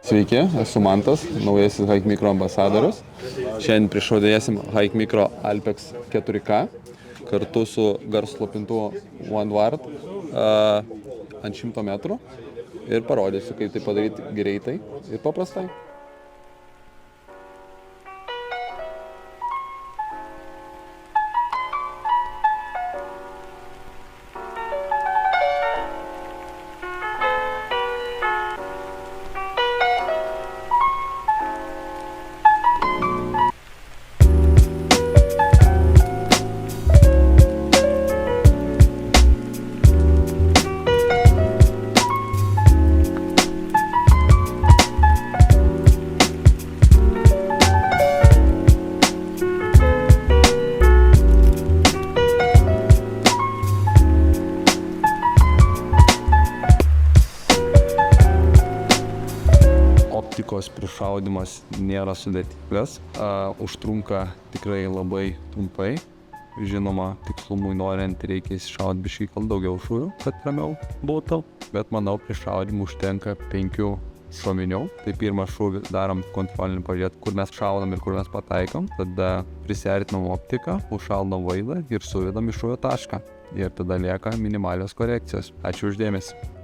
Sveiki, esu Mantas, naujasis Hike Micro ambasadorius. Šiandien prišaudėsim Hike Micro Alpex 4K kartu su garso slopintuvu OneWard ant 100 metrų ir parodysiu, kaip tai padaryti greitai ir paprastai. Optikos prišaudymas nėra sudėtingas, užtrunka tikrai labai trumpai. Žinoma, tikslumui norint reikia iššaut biškį daugiau šūvių, kad ramiau būtų, bet manau prišaudymų užtenka 5 šovinių. Tai pirmą šūvį darom kontrolinį pažiūrėti, kur mes šaudam ir kur mes pataikom, tada prisiartinam optiką, užšaldom vaizdą ir suvedam į šūvio tašką. Ir tada lieka minimalios korekcijos. Ačiū už dėmesį.